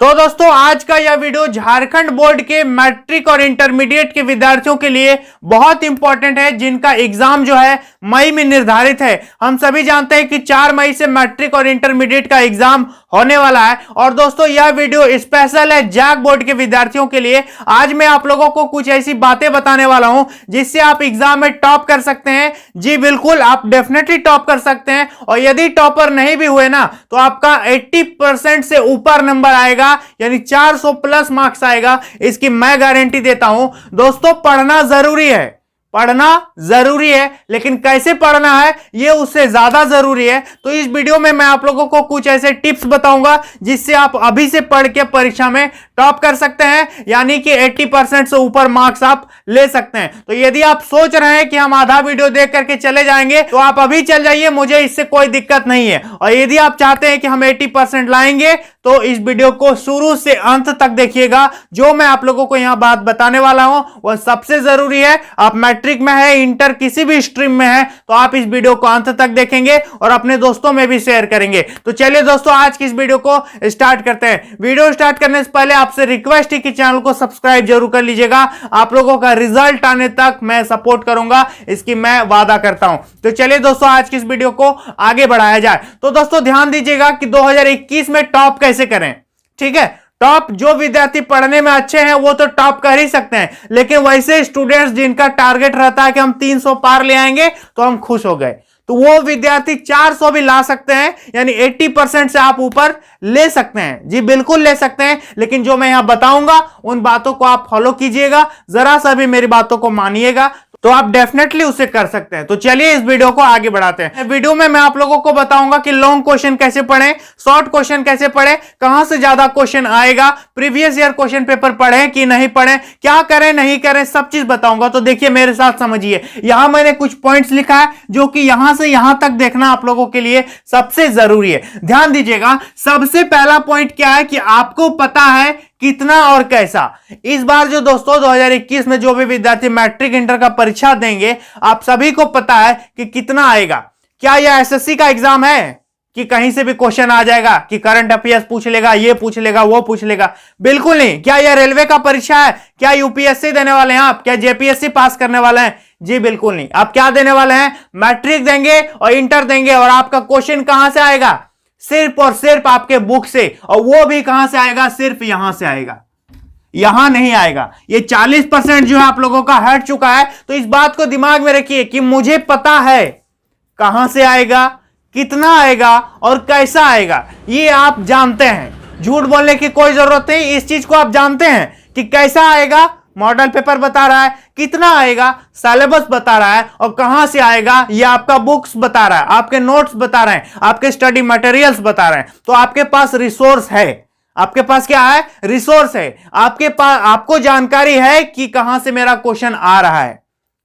तो दोस्तों आज का यह वीडियो झारखंड बोर्ड के मैट्रिक और इंटरमीडिएट के विद्यार्थियों के लिए बहुत इंपॉर्टेंट है, जिनका एग्जाम जो है मई में निर्धारित है। हम सभी जानते हैं कि 4 मई से मैट्रिक और इंटरमीडिएट का एग्जाम होने वाला है। और दोस्तों यह वीडियो स्पेशल है जैक बोर्ड के विद्यार्थियों के लिए। आज मैं आप लोगों को कुछ ऐसी बातें बताने वाला हूं जिससे आप एग्जाम में टॉप कर सकते हैं। जी बिल्कुल, आप डेफिनेटली टॉप कर सकते हैं। और यदि टॉपर नहीं भी हुए ना तो आपका 80% से ऊपर नंबर आएगा, यानी 400 प्लस मार्क्स आएगा, इसकी मैं गारंटी देता हूं। दोस्तों पढ़ना जरूरी है, पढ़ना जरूरी है, लेकिन कैसे पढ़ना है यह उससे ज्यादा जरूरी है। तो इस वीडियो में मैं आप लोगों को कुछ ऐसे टिप्स बताऊंगा जिससे आप अभी से पढ़ के परीक्षा में टॉप कर सकते हैं, यानी कि 80% से ऊपर मार्क्स आप ले सकते हैं। तो यदि आप सोच रहे हैं कि हम आधा वीडियो देख करके चले जाएंगे तो आप अभी चल जाइए, मुझे इससे कोई दिक्कत नहीं है। और यदि आप चाहते हैं कि हम 80% लाएंगे तो इस वीडियो को शुरू से अंत तक देखिएगा। जो मैं आप लोगों को यहां बात बताने वाला हूं वह सबसे जरूरी है। आप मैट्रिक में है, इंटर, किसी भी स्ट्रीम में है तो आप इस वीडियो को अंत तक देखेंगे और अपने दोस्तों में भी शेयर करेंगे। तो चलिए दोस्तों आज की इस वीडियो को स्टार्ट करते हैं। वीडियो स्टार्ट करने से पहले आपसे रिक्वेस्ट है कि चैनल को सब्सक्राइब जरूर कर लीजिएगा। आप लोगों का रिजल्ट आने तक मैं सपोर्ट करूंगा, इसकी मैं वादा करता हूं। तो चलिए दोस्तों आज की इस वीडियो को आगे बढ़ाया जाए। तो दोस्तों ध्यान दीजिएगा कि 2021 में टॉप कैसे करें। ठीक है, टॉप जो विद्यार्थी पढ़ने में अच्छे हैं वो तो टॉप कर ही सकते हैं, लेकिन वैसे स्टूडेंट्स जिनका टारगेट रहता है कि हम 300 पार ले आएंगे तो हम खुश हो गए, तो वो विद्यार्थी 400 भी ला सकते हैं, यानी 80% से आप ऊपर ले सकते हैं। जी बिल्कुल ले सकते हैं, लेकिन जो मैं यहां बताऊंगा उन बातों को आप फॉलो कीजिएगा, जरा सा भी मेरी बातों को मानिएगा तो आप डेफिनेटली उसे कर सकते हैं। तो चलिए इस वीडियो को आगे बढ़ाते हैं। वीडियो में मैं आप लोगों को बताऊंगा कि लॉन्ग क्वेश्चन कैसे पढ़ें, शॉर्ट क्वेश्चन कैसे पढ़ें, कहां से ज्यादा क्वेश्चन आएगा, प्रीवियस ईयर क्वेश्चन पेपर पढ़ें कि नहीं पढ़ें, क्या करें नहीं करें, सब चीज बताऊंगा। तो देखिए मेरे साथ समझिए, यहां मैंने कुछ पॉइंट्स लिखा है जो कि यहां से यहां तक देखना आप लोगों के लिए सबसे जरूरी है। ध्यान दीजिएगा, सबसे पहला पॉइंट क्या है कि आपको पता है कितना और कैसा। इस बार जो दोस्तों 2021 में जो भी विद्यार्थी मैट्रिक इंटर का परीक्षा देंगे, आप सभी को पता है कि कितना आएगा। क्या यह एसएससी का एग्जाम है कि कहीं से भी क्वेश्चन आ जाएगा कि करंट अफेयर्स पूछ लेगा, ये पूछ लेगा, वो पूछ लेगा? बिल्कुल नहीं। क्या यह रेलवे का परीक्षा है? क्या यूपीएससी देने वाले हैं आप? क्या जेपीएससी पास करने वाले हैं? जी बिल्कुल नहीं। आप क्या देने वाले हैं? मैट्रिक देंगे और इंटर देंगे, और आपका क्वेश्चन कहां से आएगा? सिर्फ और सिर्फ आपके बुक से, और वो भी कहां से आएगा? सिर्फ यहां से आएगा, यहां नहीं आएगा। ये 40% जो है आप लोगों का हट चुका है। तो इस बात को दिमाग में रखिए कि मुझे पता है कहां से आएगा, कितना आएगा और कैसा आएगा, ये आप जानते हैं। झूठ बोलने की कोई जरूरत नहीं, इस चीज को आप जानते हैं कि कैसा आएगा। मॉडल पेपर बता रहा है, कितना आएगा सिलेबस बता रहा है, और कहां से आएगा ये आपका बुक्स बता रहा है, आपके नोट्स बता रहे हैं, आपके स्टडी मटेरियल्स बता रहे हैं। तो आपके पास रिसोर्स है। आपके पास क्या है? रिसोर्स है। आपके पास, आपको जानकारी है कि कहां से मेरा क्वेश्चन आ रहा है।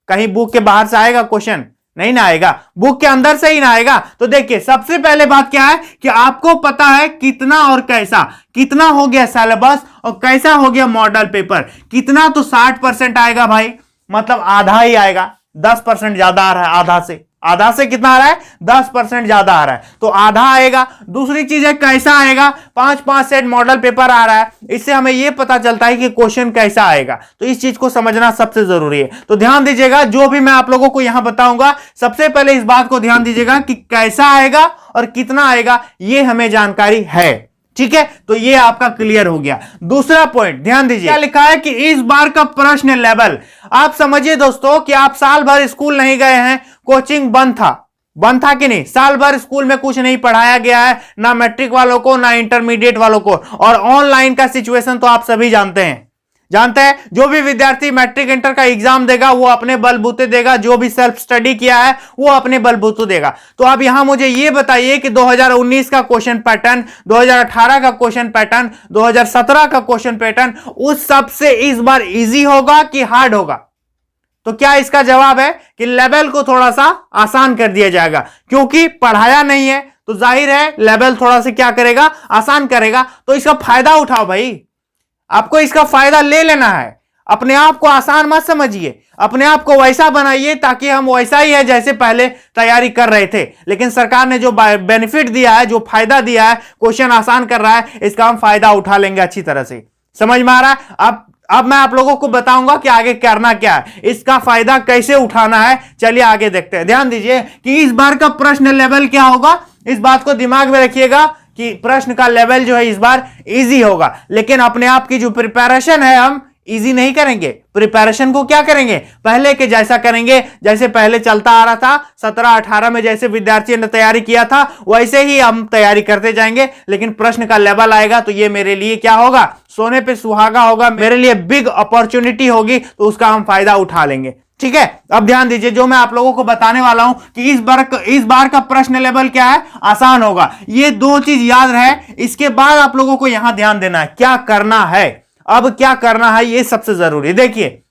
कहीं बुक के बाहर से आएगा क्वेश्चन? नहीं ना आएगा, बुक के अंदर से ही ना आएगा। तो देखिए सबसे पहले बात क्या है कि आपको पता है कितना और कैसा। कितना हो गया सिलेबस और कैसा हो गया मॉडल पेपर। कितना तो 60% आएगा भाई, मतलब आधा ही आएगा। 10% ज्यादा आ रहा है आधा से। आधा से कितना आ रहा है? 10% ज्यादा आ रहा है, तो आधा आएगा। दूसरी चीज है कैसा आएगा। 5-5 सेट मॉडल पेपर आ रहा है, इससे हमें यह पता चलता है कि क्वेश्चन कैसा आएगा। तो इस चीज को समझना सबसे जरूरी है। तो ध्यान दीजिएगा, जो भी मैं आप लोगों को यहां बताऊंगा सबसे पहले इस बात को ध्यान दीजिएगा कि कैसा आएगा और कितना आएगा, यह हमें जानकारी है। ठीक है, तो ये आपका क्लियर हो गया। दूसरा पॉइंट ध्यान दीजिए, क्या लिखा है कि इस बार का प्रश्न लेवल। आप समझिए दोस्तों कि आप साल भर स्कूल नहीं गए हैं, कोचिंग बंद था कि नहीं? साल भर स्कूल में कुछ नहीं पढ़ाया गया है, ना मैट्रिक वालों को ना इंटरमीडिएट वालों को। और ऑनलाइन का सिचुएशन तो आप सभी जानते हैं। जो भी विद्यार्थी मैट्रिक इंटर का एग्जाम देगा वो अपने बलबूते देगा, जो भी सेल्फ स्टडी किया है वो अपने बलबूते देगा। तो अब यहां मुझे ये बताइए कि 2019 का क्वेश्चन पैटर्न, 2018 का क्वेश्चन पैटर्न, 2017 का क्वेश्चन पैटर्न उस सबसे इस बार इजी होगा कि हार्ड होगा? तो क्या इसका जवाब है कि लेवल को थोड़ा सा आसान कर दिया जाएगा, क्योंकि पढ़ाया नहीं है तो जाहिर है लेवल थोड़ा सा क्या करेगा? आसान करेगा। तो इसका फायदा उठाओ भाई, आपको इसका फायदा ले लेना है। अपने आप को आसान मत समझिए, अपने आप को वैसा बनाइए ताकि हम वैसा ही है जैसे पहले तैयारी कर रहे थे। लेकिन सरकार ने जो बेनिफिट दिया है, जो फायदा दिया है, क्वेश्चन आसान कर रहा है, इसका हम फायदा उठा लेंगे अच्छी तरह से। समझ में आ रहा है? अब मैं आप लोगों को बताऊंगा कि आगे करना क्या है, इसका फायदा कैसे उठाना है। चलिए आगे देखते हैं। ध्यान दीजिए कि इस बार का प्रश्न लेवल क्या होगा, इस बात को दिमाग में रखिएगा कि प्रश्न का लेवल जो है इस बार इजी होगा। लेकिन अपने आप की जो प्रिपरेशन है हम इजी नहीं करेंगे। प्रिपरेशन को क्या करेंगे, पहले के जैसा करेंगे, जैसे पहले चलता आ रहा था 17-18 में जैसे विद्यार्थियों ने तैयारी किया था वैसे ही हम तैयारी करते जाएंगे। लेकिन प्रश्न का लेवल आएगा तो ये मेरे लिए क्या होगा, सोने पे सुहागा होगा, मेरे लिए बिग अपॉर्चुनिटी होगी, तो उसका हम फायदा उठा लेंगे। ठीक है, अब ध्यान दीजिए जो मैं आप लोगों को बताने वाला हूं कि इस बार का प्रश्न लेवल क्या है, आसान होगा। ये दो चीज याद रहे। इसके बाद आप लोगों को यहां ध्यान देना है क्या करना है। अब क्या करना है ये सबसे जरूरी, देखिए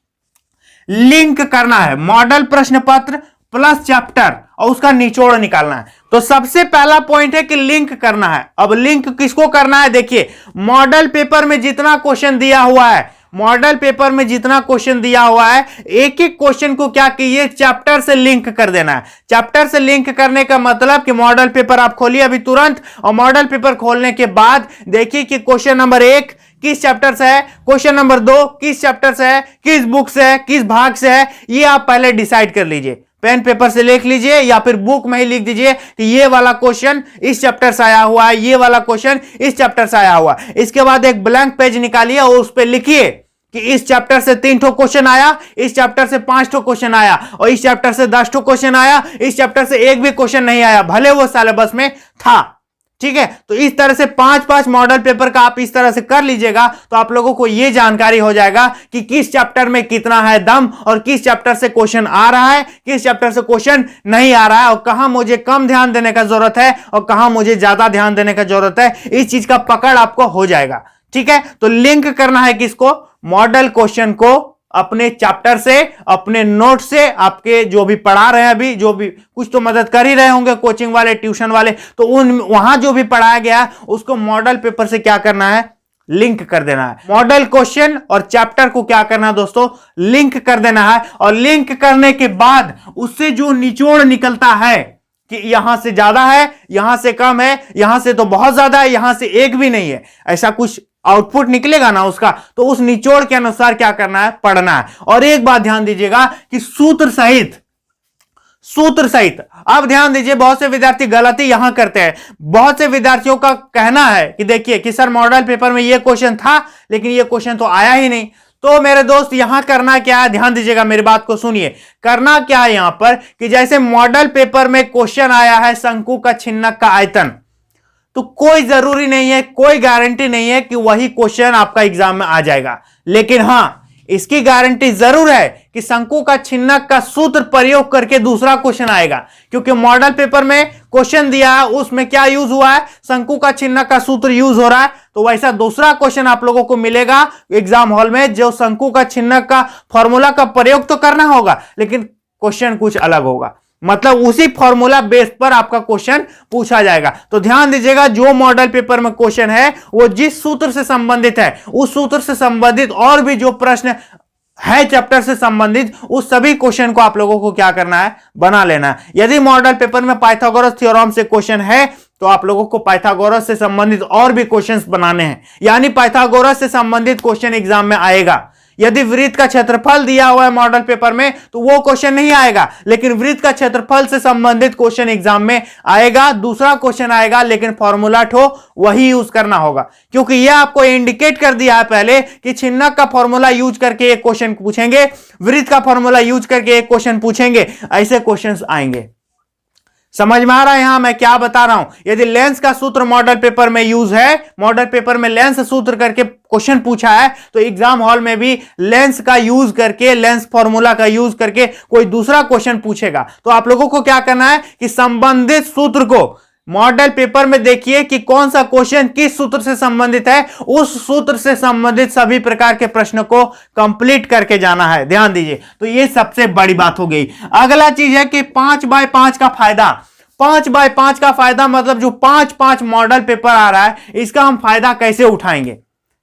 लिंक करना है मॉडल प्रश्न पत्र प्लस चैप्टर और उसका निचोड़ निकालना है। तो सबसे पहला पॉइंट है कि लिंक करना है। अब लिंक किसको करना है, देखिए मॉडल पेपर में जितना क्वेश्चन दिया हुआ है, मॉडल पेपर में जितना क्वेश्चन दिया हुआ है, एक एक क्वेश्चन को क्या कीजिए, चैप्टर से लिंक कर देना है। चैप्टर से लिंक करने का मतलब कि मॉडल पेपर आप खोलिए अभी तुरंत, और मॉडल पेपर खोलने के बाद देखिए कि क्वेश्चन नंबर 1 किस चैप्टर से है, क्वेश्चन नंबर 2 किस चैप्टर से है, किस बुक से है, किस भाग से है, ये आप पहले डिसाइड कर लीजिए। पेन पेपर से लिख लीजिए या फिर बुक में ही लिख दीजिए कि ये वाला क्वेश्चन इस चैप्टर से आया हुआ है, ये वाला क्वेश्चन इस चैप्टर से आया हुआ है। इसके बाद एक ब्लैंक पेज निकालिए और उस पर लिखिए कि इस चैप्टर से 3 ठो क्वेश्चन आया, इस चैप्टर से 5 ठो क्वेश्चन आया, और इस चैप्टर से 10 ठो क्वेश्चन आया, इस चैप्टर से एक भी क्वेश्चन नहीं आया, भले वो सिलेबस में था। ठीक है, तो इस तरह से 5-5 मॉडल पेपर का आप इस तरह से कर लीजिएगा तो आप लोगों को यह जानकारी हो जाएगा कि किस चैप्टर में कितना है दम, और किस चैप्टर से क्वेश्चन आ रहा है, किस चैप्टर से क्वेश्चन नहीं आ रहा है, और कहां मुझे कम ध्यान देने का जरूरत है और कहां मुझे ज्यादा ध्यान देने का जरूरत है। इस चीज का पकड़ आपको हो जाएगा। ठीक है, तो लिंक करना है किसको, मॉडल क्वेश्चन को अपने चैप्टर से, अपने नोट से, आपके जो भी पढ़ा रहे हैं अभी, जो भी कुछ तो मदद कर ही रहे होंगे कोचिंग वाले, ट्यूशन वाले, तो उन वहां जो भी पढ़ाया गया है उसको मॉडल पेपर से क्या करना है, लिंक कर देना है। मॉडल क्वेश्चन और चैप्टर को क्या करना है दोस्तों, लिंक कर देना है। और लिंक करने के बाद उससे जो निचोड़ निकलता है कि यहां से ज्यादा है, यहां से कम है, यहां से तो बहुत ज्यादा है, यहां से एक भी नहीं है, ऐसा कुछ आउटपुट निकलेगा ना उसका, तो उस निचोड़ के अनुसार क्या करना है, पढ़ना है। और एक बात ध्यान दीजिएगा कि सूत्र सहित। अब ध्यान दीजिए, बहुत से विद्यार्थी गलती यहां करते हैं। बहुत से विद्यार्थियों का कहना है कि देखिए कि सर मॉडल पेपर में ये क्वेश्चन था लेकिन ये क्वेश्चन तो आया ही नहीं। तो मेरे दोस्त यहां करना क्या है, ध्यान दीजिएगा, मेरी बात को सुनिए। करना क्या है यहां पर कि जैसे मॉडल पेपर में क्वेश्चन आया है शंकु का छिन्नक का आयतन, तो कोई जरूरी नहीं है, कोई गारंटी नहीं है कि वही क्वेश्चन आपका एग्जाम में आ जाएगा। लेकिन हां, इसकी गारंटी जरूर है कि शंकु का छिन्नक का सूत्र प्रयोग करके दूसरा क्वेश्चन आएगा, क्योंकि मॉडल पेपर में क्वेश्चन दिया है उसमें क्या यूज हुआ है, शंकु का छिन्नक का सूत्र यूज हो रहा है। तो वैसा दूसरा क्वेश्चन आप लोगों को मिलेगा एग्जाम हॉल में, जो शंकु का छिन्नक का फॉर्मूला का प्रयोग तो करना होगा लेकिन क्वेश्चन कुछ अलग होगा, मतलब उसी फॉर्मूला बेस पर आपका क्वेश्चन पूछा जाएगा। तो ध्यान दीजिएगा, जो मॉडल पेपर में क्वेश्चन है वो जिस सूत्र से संबंधित है, उस सूत्र से संबंधित और भी जो प्रश्न है चैप्टर से संबंधित, उस सभी क्वेश्चन को आप लोगों को क्या करना है, बना लेना है। यदि मॉडल पेपर में पाइथागोरस थ्योरम से क्वेश्चन है तो आप लोगों को पाइथागोरस से संबंधित और भी क्वेश्चंस बनाने हैं, यानी पाइथागोरस से संबंधित क्वेश्चन एग्जाम में आएगा। यदि वृत्त का क्षेत्रफल दिया हुआ है मॉडल पेपर में तो वो क्वेश्चन नहीं आएगा, लेकिन वृत्त का क्षेत्रफल से संबंधित क्वेश्चन एग्जाम में आएगा। दूसरा क्वेश्चन आएगा लेकिन फॉर्मूला वही यूज करना होगा, क्योंकि ये आपको इंडिकेट कर दिया है पहले कि छिन्नक का फॉर्मूला यूज करके एक क्वेश्चन पूछेंगे, वृत्त का फॉर्मूला यूज करके एक क्वेश्चन पूछेंगे, ऐसे क्वेश्चन आएंगे। समझ में आ रहा है यहां मैं क्या बता रहा हूं। यदि लेंस का सूत्र मॉडल पेपर में यूज है, मॉडल पेपर में लेंस सूत्र करके क्वेश्चन पूछा है, तो एग्जाम हॉल में भी लेंस का यूज करके, लेंस फॉर्मूला का यूज करके कोई दूसरा क्वेश्चन पूछेगा। तो आप लोगों को क्या करना है कि संबंधित सूत्र को मॉडल पेपर में देखिए कि कौन सा क्वेश्चन किस सूत्र से संबंधित है, उस सूत्र से संबंधित सभी प्रकार के प्रश्न को कंप्लीट करके जाना है। ध्यान दीजिए, तो ये सबसे बड़ी बात हो गई। अगला चीज है कि 5x5 का फायदा। 5x5 का फायदा मतलब जो 5-5 मॉडल पेपर आ रहा है, इसका हम फायदा कैसे उठाएंगे।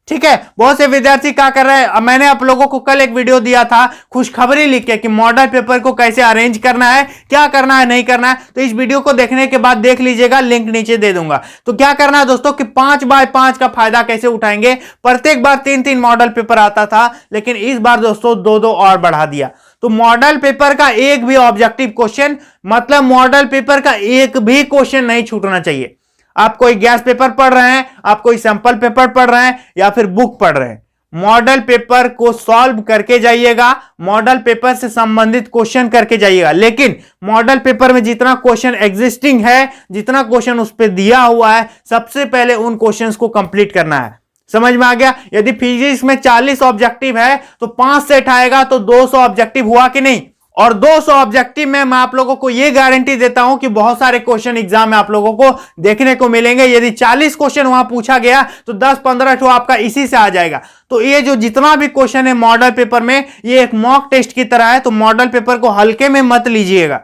ठीक है। बहुत से विद्यार्थी क्या कर रहे हैं, मैंने आप लोगों को कल एक वीडियो दिया था खुशखबरी लिख के कि मॉडल पेपर को कैसे अरेंज करना है, क्या करना है, नहीं करना है। तो इस वीडियो को देखने के बाद देख लीजिएगा, लिंक नीचे दे दूंगा। तो क्या करना है दोस्तों कि 5x5 का फायदा कैसे उठाएंगे। प्रत्येक बार 3-3 मॉडल पेपर आता था, लेकिन इस बार दोस्तों 2-2 और बढ़ा दिया। तो मॉडल पेपर का एक भी ऑब्जेक्टिव क्वेश्चन, मतलब मॉडल पेपर का एक भी क्वेश्चन नहीं छूटना चाहिए। आप कोई गैस पेपर पढ़ रहे हैं, आप कोई सैंपल पेपर पढ़ रहे हैं या फिर बुक पढ़ रहे हैं, मॉडल पेपर को सॉल्व करके जाइएगा, मॉडल पेपर से संबंधित क्वेश्चन करके जाइएगा। लेकिन मॉडल पेपर में जितना क्वेश्चन एग्जिस्टिंग है, जितना क्वेश्चन उस पर दिया हुआ है, सबसे पहले उन क्वेश्चंस को कंप्लीट करना है। समझ में आ गया। यदि फिजिक्स में 40 ऑब्जेक्टिव है तो 5 सेट आएगा तो 200 ऑब्जेक्टिव हुआ कि नहीं। और 200 ऑब्जेक्टिव में मैं आप लोगों को यह गारंटी देता हूं कि बहुत सारे क्वेश्चन एग्जाम में आप लोगों को देखने को मिलेंगे। यदि 40 क्वेश्चन वहां पूछा गया तो 10-15 ठो आपका इसी से आ जाएगा। तो ये जो जितना भी क्वेश्चन है मॉडल पेपर में, ये एक मॉक टेस्ट की तरह है। तो मॉडल पेपर को हल्के में मत लीजिएगा।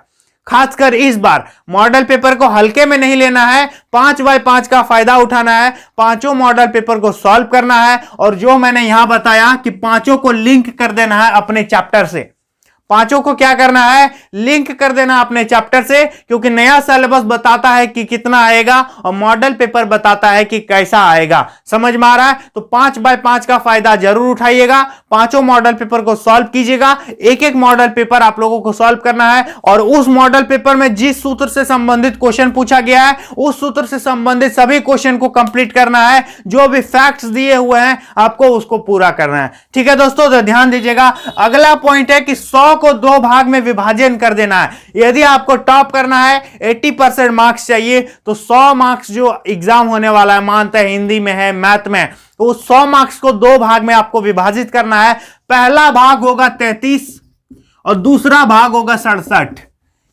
खासकर इस बार मॉडल पेपर को हल्के में नहीं लेना है, 5x5 का फायदा उठाना है, पांचों मॉडल पेपर को सॉल्व करना है। और जो मैंने यहां बताया कि पांचों को लिंक कर देना है अपने चैप्टर से, पांचों को क्या करना है, लिंक कर देना अपने चैप्टर से, क्योंकि नया सिलेबस बताता है कि कितना आएगा और मॉडल पेपर बताता है कि कैसा आएगा। समझ में आ रहा है। तो 5x5 का फायदा जरूर उठाइएगा, पांचों मॉडल पेपर को सॉल्व कीजिएगा। एक एक मॉडल पेपर आप लोगों को सॉल्व करना है और उस मॉडल पेपर में जिस सूत्र से संबंधित क्वेश्चन पूछा गया है, उस सूत्र से संबंधित सभी क्वेश्चन को कंप्लीट करना है। जो भी फैक्ट्स दिए हुए हैं आपको उसको पूरा करना है। ठीक है दोस्तों, तो ध्यान दीजिएगा। अगला पॉइंट है कि 100 को 2 भाग में विभाजन कर देना है। यदि आपको टॉप करना है, 80% मार्क्स चाहिए, तो 100 मार्क्स जो एग्जाम होने वाला है, मानते हैं हिंदी में है, मैथ में, तो 100 मार्क्स को 2 भाग में आपको विभाजित करना है। पहला भाग होगा 33 और दूसरा भाग होगा 67।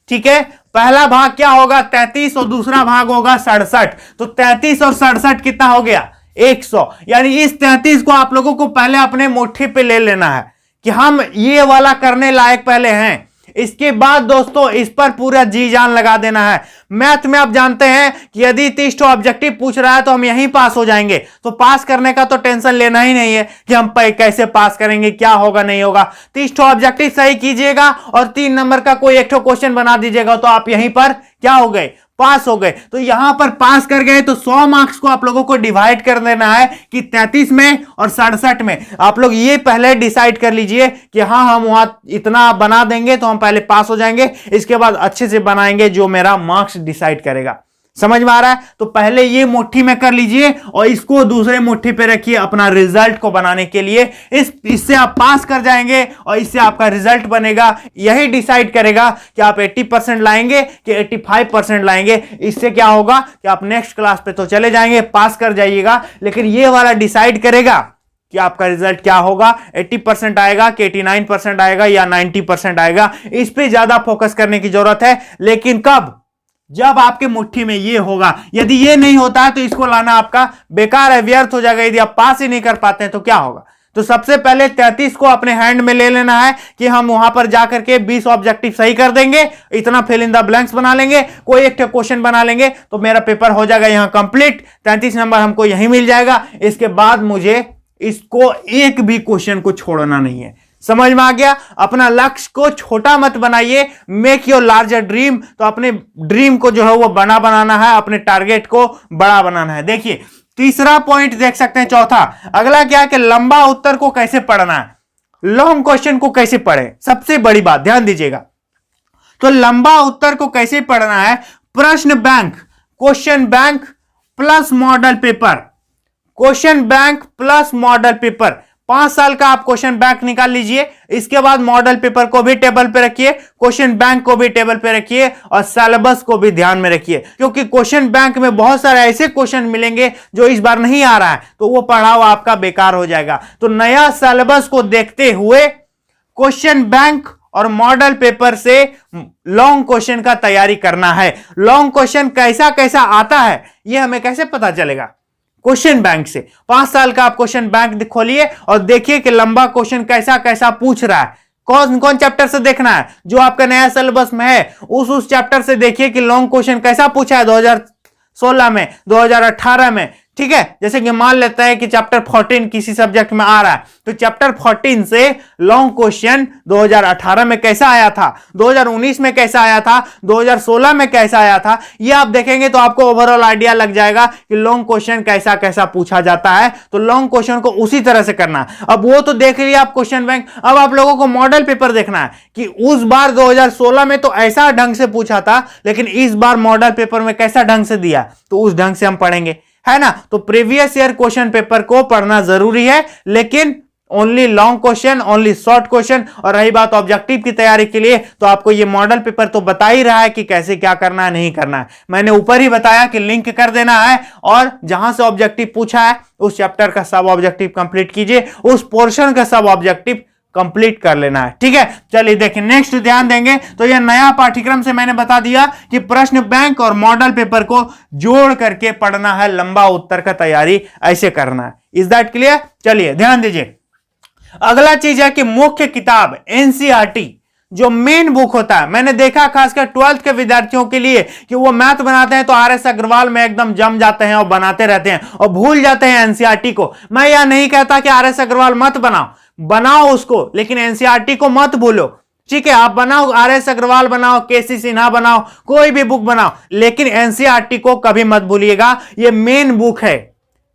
ठीक है, पहला भाग क्या होगा 33 और दूसरा भाग होगा 67। तो 33 और 67 कितना हो गया 100। यानी इस 33 को आप लोगों को पहले अपने मुट्ठी पे ले लेना है कि हम ये वाला करने लायक पहले हैं। इसके बाद दोस्तों इस पर पूरा जी जान लगा देना है। मैथ में आप जानते हैं कि यदि 30 ऑब्जेक्टिव पूछ रहा है तो हम यहीं पास हो जाएंगे। तो पास करने का तो टेंशन लेना ही नहीं है कि हम कैसे पास करेंगे, क्या होगा नहीं होगा। 30 ऑब्जेक्टिव सही कीजिएगा और 3 नंबर का कोई एक क्वेश्चन बना दीजिएगा तो आप यहीं पर क्या हो गए, पास हो गए। तो यहां पर पास कर गए तो 100 मार्क्स को आप लोगों को डिवाइड कर देना है कि 33 में और 67 में। आप लोग ये पहले डिसाइड कर लीजिए कि हाँ हम वहां इतना बना देंगे तो हम पहले पास हो जाएंगे, इसके बाद अच्छे से बनाएंगे जो मेरा मार्क्स डिसाइड करेगा। समझ में आ रहा है। तो पहले ये मुट्ठी में कर लीजिए और इसको दूसरे मुट्ठी पे रखिए अपना रिजल्ट को बनाने के लिए। इससे आप पास कर जाएंगे और इससे आपका रिजल्ट बनेगा। यही डिसाइड करेगा कि आप 80% लाएंगे कि 85% लाएंगे। इससे क्या होगा कि आप नेक्स्ट क्लास पे तो चले जाएंगे, पास कर जाइएगा, लेकिन ये वाला डिसाइड करेगा कि आपका रिजल्ट क्या होगा, 80% आएगा कि 89% आएगा या 90% आएगा। इस पे ज्यादा फोकस करने की जरूरत है। लेकिन कब, जब आपके मुट्ठी में ये होगा। यदि ये नहीं होता है तो इसको लाना आपका बेकार है, व्यर्थ हो जाएगा। यदि आप पास ही नहीं कर पाते हैं तो क्या होगा। तो सबसे पहले 33 को अपने हैंड में ले लेना है कि हम वहां पर जाकर के 20 ऑब्जेक्टिव सही कर देंगे, इतना फिल इन द ब्लैंक्स बना लेंगे, कोई एक क्वेश्चन बना लेंगे तो मेरा पेपर हो जाएगा यहां कंप्लीट। 33 नंबर हमको यहीं मिल जाएगा। इसके बाद मुझे इसको एक भी क्वेश्चन को छोड़ना नहीं है। समझ में आ गया। अपना लक्ष्य को छोटा मत बनाइए, मेक योर लार्जर ड्रीम। तो अपने ड्रीम को जो है वो बड़ा बनाना है, अपने टारगेट को बड़ा बनाना है। देखिए तीसरा पॉइंट देख सकते हैं। चौथा अगला क्या है कि लंबा उत्तर को कैसे पढ़ना है, लॉन्ग क्वेश्चन को कैसे पढ़े। सबसे बड़ी बात ध्यान दीजिएगा। तो लंबा उत्तर को कैसे पढ़ना है, प्रश्न bank, question bank plus model paper, question bank plus model paper. 5 साल का आप क्वेश्चन बैंक निकाल लीजिए। इसके बाद मॉडल पेपर को भी टेबल पे रखिए, क्वेश्चन बैंक को भी टेबल पे रखिए और सिलेबस को भी ध्यान में रखिए, क्योंकि क्वेश्चन बैंक में बहुत सारे ऐसे क्वेश्चन मिलेंगे जो इस बार नहीं आ रहा है, तो वो पढ़ा हुआ आपका बेकार हो जाएगा। तो नया सिलेबस को देखते हुए क्वेश्चन बैंक और मॉडल पेपर से लॉन्ग क्वेश्चन का तैयारी करना है। लॉन्ग क्वेश्चन कैसा कैसा आता है यह हमें कैसे पता चलेगा, क्वेश्चन बैंक से। 5 साल का आप क्वेश्चन बैंक खोलिए और देखिए कि लंबा क्वेश्चन कैसा कैसा पूछ रहा है। कौन कौन चैप्टर से देखना है, जो आपका नया सिलेबस में है उस चैप्टर से देखिए कि लॉन्ग क्वेश्चन कैसा पूछा है 2016 में, 2018 में, ठीक है, जैसे कि मान लेते हैं कि चैप्टर 14 किसी सब्जेक्ट में आ रहा है, तो चैप्टर 14 से लॉन्ग क्वेश्चन 2018 में कैसा आया था, 2019 में कैसा आया था, 2016 में कैसा आया था, ये आप देखेंगे तो आपको ओवरऑल आइडिया लग जाएगा कि लॉन्ग क्वेश्चन कैसा कैसा पूछा जाता है। तो लॉन्ग क्वेश्चन को उसी तरह से करना है। अब वो तो देख लिया आप क्वेश्चन बैंक, अब आप लोगों को मॉडल पेपर देखना है कि उस बार 2016 में तो ऐसा ढंग से पूछा था, लेकिन इस बार मॉडल पेपर में कैसा ढंग से दिया, तो उस ढंग से हम पढ़ेंगे, है ना। तो प्रीवियस ईयर क्वेश्चन पेपर को पढ़ना जरूरी है, लेकिन only long question, only short question. और रही बात ऑब्जेक्टिव की तैयारी के लिए, तो आपको ये मॉडल पेपर तो बता ही रहा है कि कैसे क्या करना है, नहीं करना है। मैंने ऊपर ही बताया कि लिंक कर देना है, और जहां से ऑब्जेक्टिव पूछा है उस चैप्टर का सब ऑब्जेक्टिव कंप्लीट कीजिए, उस पोर्शन का सब ऑब्जेक्टिव कंप्लीट कर लेना है। ठीक है, चलिए देखिए नेक्स्ट ध्यान देंगे। तो यह नया पाठ्यक्रम से मैंने बता दिया कि प्रश्न बैंक और मॉडल पेपर को जोड़ करके पढ़ना है, लंबा उत्तर का तैयारी ऐसे करना है। Is that clear? चलिए ध्यान दीजिए। अगला चीज है कि मुख्य किताब एनसीईआरटी जो मेन बुक होता है, मैंने देखा खासकर 12th के विद्यार्थियों के लिए कि वो मैथ बनाते हैं तो आरएस अग्रवाल में एकदम जम जाते हैं और बनाते रहते हैं और भूल जाते हैं एनसीईआरटी को। मैं यह नहीं कहता कि आरएस अग्रवाल मत बनाओ, बनाओ उसको, लेकिन एनसीईआरटी को मत भूलो। ठीक है, आप बनाओ, आरएस अग्रवाल बनाओ, केसी सिन्हा बनाओ, कोई भी बुक बनाओ, लेकिन एनसीईआरटी को कभी मत भूलिएगा, ये मेन बुक है।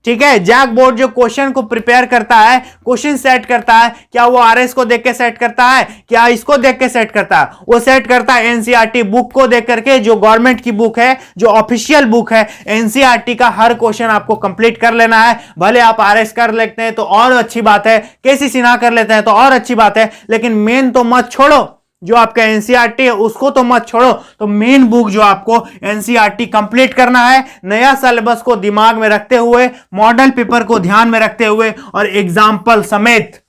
ठीक है, जैक बोर्ड जो क्वेश्चन को प्रिपेयर करता है, क्वेश्चन सेट करता है, क्या वो आरएस को देख के सेट करता है, क्या इसको देख के सेट करता है? वो सेट करता है एनसीईआरटी बुक को देख करके, जो गवर्नमेंट की बुक है, जो ऑफिशियल बुक है। एनसीईआरटी का हर क्वेश्चन आपको कंप्लीट कर लेना है। भले आप आरएस कर लेते हैं तो और अच्छी बात है, केसी सिन्हा कर लेते हैं तो और अच्छी बात है, लेकिन मेन तो मत छोड़ो, जो आपका एनसीईआरटी है उसको तो मत छोड़ो। तो मेन बुक जो आपको एनसीईआरटी कंप्लीट करना है, नया सिलेबस को दिमाग में रखते हुए, मॉडल पेपर को ध्यान में रखते हुए, और एग्जाम्पल समेत।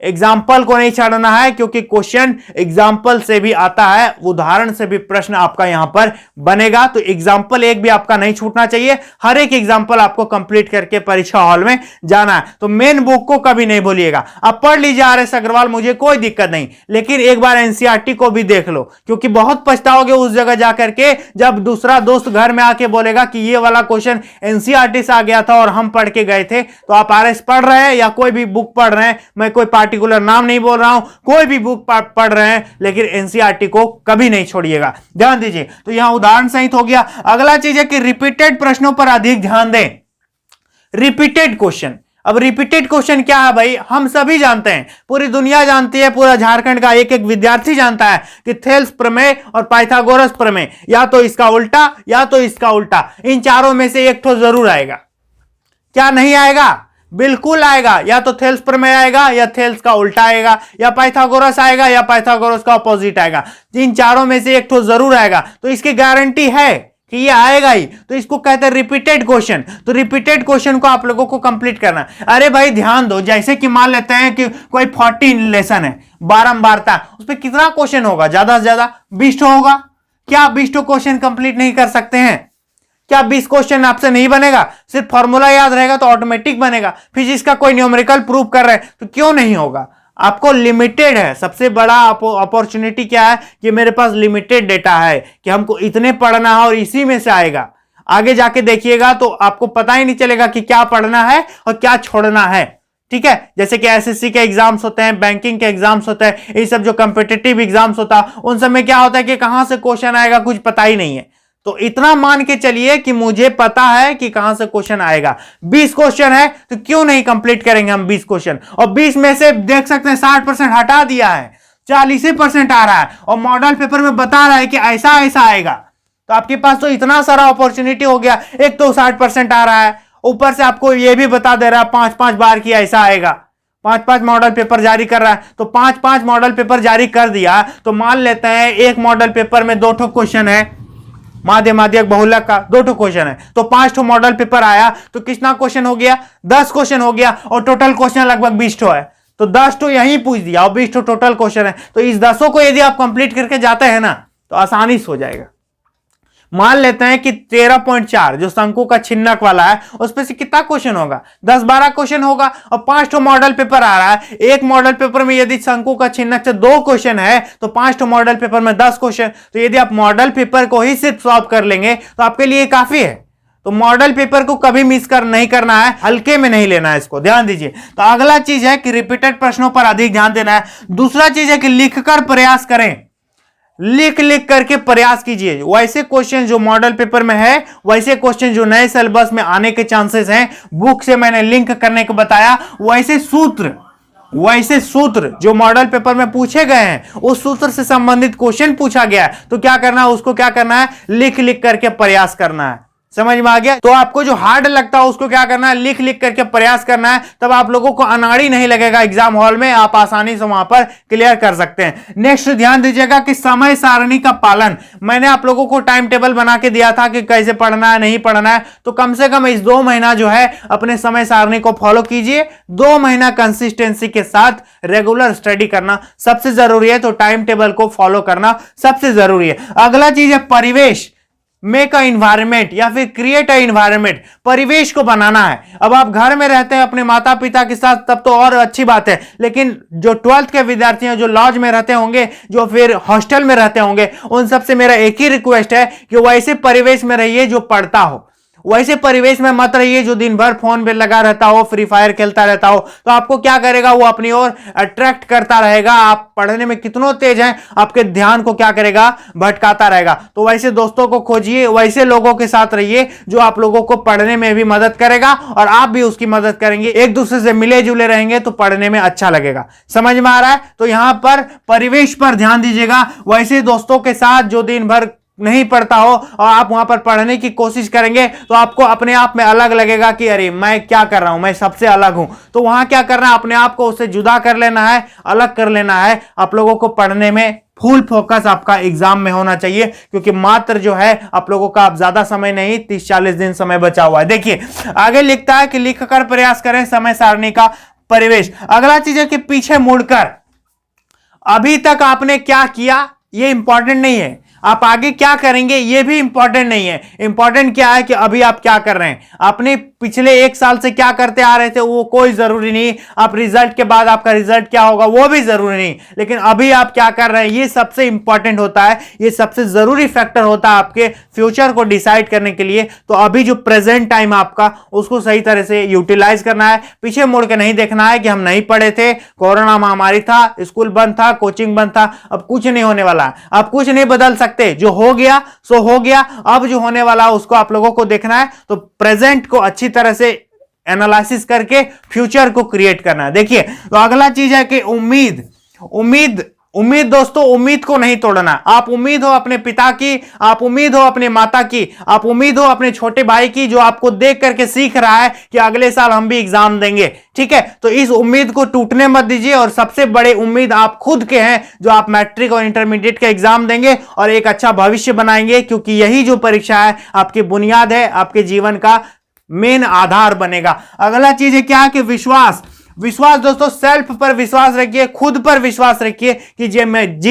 एग्जाम्पल को नहीं छोड़ना है, क्योंकि क्वेश्चन एग्जाम्पल से भी आता है, उदाहरण से भी प्रश्न आपका यहां पर बनेगा। तो एग्जाम्पल एक भी आपका नहीं छूटना चाहिए, हर एक एग्जाम्पल आपको कंप्लीट करके परीक्षा हॉल में जाना है। तो मेन बुक को कभी नहीं भूलिएगा। आप पढ़ लीजिए आरएस अग्रवाल, मुझे कोई दिक्कत नहीं, लेकिन एक बार एनसीईआरटी को भी देख लो, क्योंकि बहुत पछताओगे उस जगह जाकर के, जब दूसरा दोस्त घर में आके बोलेगा कि ये वाला क्वेश्चन एनसीईआरटी से आ गया था और हम पढ़ के गए थे। तो आप आरएस पढ़ रहे हैं या कोई भी बुक पढ़ रहे हैं, मैं कोई पार्टिकुलर नाम नहीं बोल रहा हूं, कोई भी बुक पढ़ रहे हैं, लेकिन एनसीईआरटी को कभी नहीं छोड़िएगा, ध्यान दीजिए। तो यहां उदाहरण सहित हो गया। अगला चीज है कि रिपीटेड प्रश्नों पर अधिक ध्यान दें। रिपीटेड क्वेश्चन, अब रिपीटेड क्वेश्चन क्या है भाई, हम सभी जानते हैं, पूरी दुनिया जानती है, पूरा झारखंड का एक एक विद्यार्थी जानता है कि थेल्स प्रमेय और पाइथागोरस प्रमेय, या तो इसका उल्टा या तो इसका उल्टा, इन चारों में से एक तो जरूर आएगा। क्या नहीं आएगा? बिल्कुल आएगा। या तो थेल्स प्रमेय आएगा, या थेल्स का उल्टा आएगा, या पाइथागोरस आएगा, या पाइथागोरस का अपोजिट आएगा। इन चारों में से एक तो जरूर आएगा। तो इसकी गारंटी है कि ये आएगा ही, तो इसको कहते हैं रिपीटेड क्वेश्चन। तो रिपीटेड क्वेश्चन को आप लोगों को कंप्लीट करना। अरे भाई ध्यान दो, जैसे कि मान लेते हैं कि कोई 14 लेसन है, बारंबारता, उस पर कितना क्वेश्चन होगा? ज्यादा से ज्यादा 20 होगा। क्या आप 20 क्वेश्चन कंप्लीट नहीं कर सकते हैं? क्या 20 क्वेश्चन आपसे नहीं बनेगा? सिर्फ फॉर्मूला याद रहेगा तो ऑटोमेटिक बनेगा। फिजिक्स का कोई न्यूमेरिकल प्रूव कर रहे हैं तो क्यों नहीं होगा? आपको लिमिटेड है। सबसे बड़ा अपॉर्चुनिटी क्या है कि मेरे पास लिमिटेड डेटा है कि हमको इतने पढ़ना है और इसी में से आएगा। आगे जाके देखिएगा तो आपको पता ही नहीं चलेगा कि क्या पढ़ना है और क्या छोड़ना है। ठीक है, जैसे कि एसएससी के एग्जाम्स होते हैं, बैंकिंग के एग्जाम्स होते हैं, ये सब जो कॉम्पिटिटिव एग्जाम्स होता है, उन सब में क्या होता है कि कहां से क्वेश्चन आएगा कुछ पता ही नहीं है। तो इतना मान के चलिए कि मुझे पता है कि कहां से क्वेश्चन आएगा। 20 क्वेश्चन है तो क्यों नहीं कंप्लीट करेंगे हम 20 क्वेश्चन? और 20 में से देख सकते हैं 60% हटा दिया है, 40% आ रहा है, और मॉडल पेपर में बता रहा है कि ऐसा ऐसा आएगा। तो आपके पास तो इतना सारा अपॉर्चुनिटी हो गया। एक तो 60% आ रहा है, ऊपर से आपको यह भी बता दे रहा है 5-5 बार की ऐसा आएगा। 5-5 मॉडल पेपर जारी कर रहा है, तो 5-5 मॉडल पेपर जारी कर दिया तो मान लेते हैं एक मॉडल पेपर में 2 क्वेश्चन है, माध्य माध्यक बहुलक का 2 क्वेश्चन है, तो 5 मॉडल पेपर आया तो कितना क्वेश्चन हो गया? 10 क्वेश्चन हो गया, और टोटल क्वेश्चन लगभग 20 है। तो 10 यहीं पूछ दिया और 20 टोटल क्वेश्चन है। तो इस 10 को यदि आप कंप्लीट करके जाते हैं ना तो आसानी से हो जाएगा। मान लेते हैं कि 13.4 जो शंकु का छिन्नक वाला है उस पर से कितना क्वेश्चन होगा? 10-12 क्वेश्चन होगा, और 5 मॉडल पेपर आ रहा है। एक मॉडल पेपर में यदि शंकु का छिन्नक से 2 क्वेश्चन है तो 5 मॉडल पेपर में 10 क्वेश्चन। तो यदि आप मॉडल पेपर को ही सिर्फ सॉल्व कर लेंगे तो आपके लिए काफी है। तो मॉडल पेपर को कभी मिस नहीं करना है, हल्के में नहीं लेना है, इसको ध्यान दीजिए। तो अगला चीज है कि रिपीटेड प्रश्नों पर अधिक ध्यान देना है। दूसरा चीज है कि लिखकर प्रयास करें, लिख करके प्रयास कीजिए। वैसे क्वेश्चन जो मॉडल पेपर में है, वैसे क्वेश्चन जो नए सिलेबस में आने के चांसेस हैं, बुक से मैंने लिंक करने को बताया, वैसे सूत्र जो मॉडल पेपर में पूछे गए हैं, उस सूत्र से संबंधित क्वेश्चन पूछा गया है, तो क्या करना है, उसको क्या करना है, लिख करके प्रयास करना है। समझ में आ गया? तो आपको जो हार्ड लगता है उसको क्या करना है, लिख करके प्रयास करना है, तब आप लोगों को अनाड़ी नहीं लगेगा एग्जाम हॉल में, आप आसानी से वहां पर क्लियर कर सकते हैं। नेक्स्ट ध्यान दीजिएगा कि समय सारणी का पालन। मैंने आप लोगों को टाइम टेबल बना के दिया था कि कैसे पढ़ना है, नहीं पढ़ना है, तो कम से कम इस 2 महीना जो है अपने समय सारणी को फॉलो कीजिए। 2 महीना कंसिस्टेंसी के साथ रेगुलर स्टडी करना सबसे जरूरी है, तो टाइम टेबल को फॉलो करना सबसे जरूरी है। अगला चीज है परिवेश, मेक अ इन्वायरमेंट या फिर क्रिएट अ इन्वायरमेंट, परिवेश को बनाना है। अब आप घर में रहते हैं अपने माता पिता के साथ, तब तो और अच्छी बात है, लेकिन जो 12th के विद्यार्थी हैं, जो लॉज में रहते होंगे, जो फिर हॉस्टल में रहते होंगे, उन सबसे मेरा एक ही रिक्वेस्ट है कि वैसे परिवेश में रहिए जो पढ़ता हो। वैसे परिवेश में मत रहिए जो दिन भर फोन पे लगा रहता हो, फ्री फायर खेलता रहता हो, तो आपको क्या करेगा, वो अपनी ओर अट्रैक्ट करता रहेगा। आप पढ़ने में कितनों तेज हैं, आपके ध्यान को क्या करेगा, भटकाता रहेगा। तो वैसे दोस्तों को खोजिए, वैसे लोगों के साथ रहिए जो आप लोगों को पढ़ने में भी मदद करेगा और आप भी उसकी मदद करेंगे। एक दूसरे से मिले जुले रहेंगे तो पढ़ने में अच्छा लगेगा। समझ में आ रहा है? तो यहां पर परिवेश पर ध्यान दीजिएगा। वैसे दोस्तों के साथ जो दिन भर नहीं पढ़ता हो और आप वहां पर पढ़ने की कोशिश करेंगे, तो आपको अपने आप में अलग लगेगा कि अरे मैं क्या कर रहा हूं, मैं सबसे अलग हूं। तो वहां क्या करना है, अपने आप को उससे जुदा कर लेना है, अलग कर लेना है। आप लोगों को पढ़ने में फुल फोकस आपका एग्जाम में होना चाहिए, क्योंकि मात्र जो है आप लोगों का अब ज्यादा समय नहीं, 30-40 दिन समय बचा हुआ है। देखिए आगे लिखता है कि लिखकर प्रयास करें, समय सारणी का परिवेश। अगला चीज है कि पीछे मुड़कर अभी तक आपने क्या किया ये इंपॉर्टेंट नहीं है, आप आगे क्या करेंगे ये भी इंपॉर्टेंट नहीं है। इंपॉर्टेंट क्या है कि अभी आप क्या कर रहे हैं, आपने पिछले 1 साल से क्या करते आ रहे थे वो कोई जरूरी नहीं, आप रिजल्ट के बाद आपका रिजल्ट क्या होगा वो भी जरूरी नहीं, लेकिन अभी आप क्या कर रहे हैं ये सबसे इंपॉर्टेंट होता है, ये सबसे जरूरी फैक्टर होता है आपके फ्यूचर को डिसाइड करने के लिए। तो अभी जो प्रेजेंट टाइम आपका, उसको सही तरह से यूटिलाइज करना है। पीछे मुड़ के नहीं देखना है कि हम नहीं पढ़े थे, कोरोना महामारी था, स्कूल बंद था, कोचिंग बंद था, अब कुछ नहीं होने वाला, आप कुछ नहीं बदल सकते, जो हो गया सो हो गया। अब जो होने वाला उसको आप लोगों को देखना है, तो प्रेजेंट को अच्छी तरह से एनालिसिस करके फ्यूचर को क्रिएट करना है। देखिए तो अगला चीज है कि उम्मीद दोस्तों, उम्मीद को नहीं तोड़ना। आप उम्मीद हो अपने पिता की, आप उम्मीद हो अपने माता की, आप उम्मीद हो अपने छोटे भाई की, जो आपको देख करके सीख रहा है कि अगले साल हम भी एग्जाम देंगे, ठीक है। तो इस उम्मीद को टूटने मत दीजिए, और सबसे बड़े उम्मीद आप खुद के हैं, जो आप मैट्रिक और इंटरमीडिएट का एग्जाम देंगे और एक अच्छा भविष्य बनाएंगे, क्योंकि यही जो परीक्षा है आपकी बुनियाद है, आपके जीवन का मेन आधार बनेगा। अगला चीज है क्या कि विश्वास दोस्तों, सेल्फ पर विश्वास रखिए, खुद पर विश्वास रखिए कि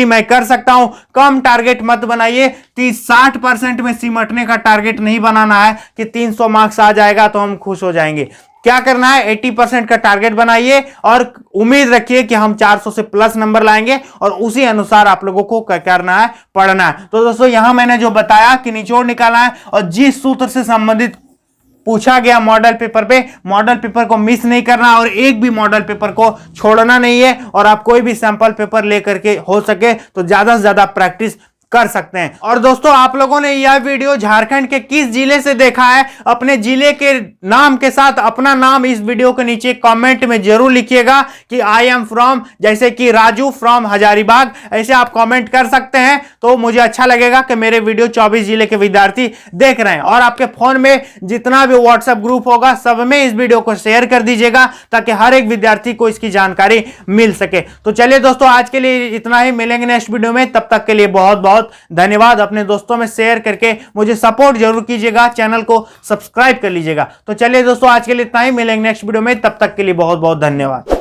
मैं कर सकता हूं। कम टारगेट मत बनाइए, 60% में सिमटने का टारगेट नहीं बनाना है कि 300 मार्क्स आ जाएगा तो हम खुश हो जाएंगे। क्या करना है, 80% का टारगेट बनाइए और उम्मीद रखिए कि हम 400 से प्लस नंबर लाएंगे, और उसी अनुसार आप लोगों को क्या करना है, पढ़ना है। तो दोस्तों यहां मैंने जो बताया कि निचोड़ निकालना है, और जिस सूत्र से संबंधित पूछा गया मॉडल पेपर पे, मॉडल पेपर को मिस नहीं करना, और एक भी मॉडल पेपर को छोड़ना नहीं है। और आप कोई भी सैंपल पेपर लेकर के हो सके तो ज्यादा से ज्यादा प्रैक्टिस कर सकते हैं। और दोस्तों आप लोगों ने यह वीडियो झारखंड के किस जिले से देखा है, अपने जिले के नाम के साथ अपना नाम इस वीडियो के नीचे कमेंट में जरूर लिखिएगा कि आई एम फ्रॉम, जैसे कि राजू फ्रॉम हजारीबाग, ऐसे आप कमेंट कर सकते हैं। तो मुझे अच्छा लगेगा कि मेरे वीडियो 24 जिले के विद्यार्थी देख रहे हैं। और आपके फोन में जितना भी व्हाट्सएप ग्रुप होगा सब में इस वीडियो को शेयर कर दीजिएगा, ताकि हर एक विद्यार्थी को इसकी जानकारी मिल सके। तो चलिए दोस्तों आज के लिए इतना ही, मिलेंगे नेक्स्ट वीडियो में, तब तक के लिए बहुत बहुत धन्यवाद। अपने दोस्तों में शेयर करके मुझे सपोर्ट जरूर कीजिएगा, चैनल को सब्सक्राइब कर लीजिएगा। तो चलिए दोस्तों आज के लिए इतना ही, मिलेंगे नेक्स्ट वीडियो में, तब तक के लिए बहुत बहुत धन्यवाद।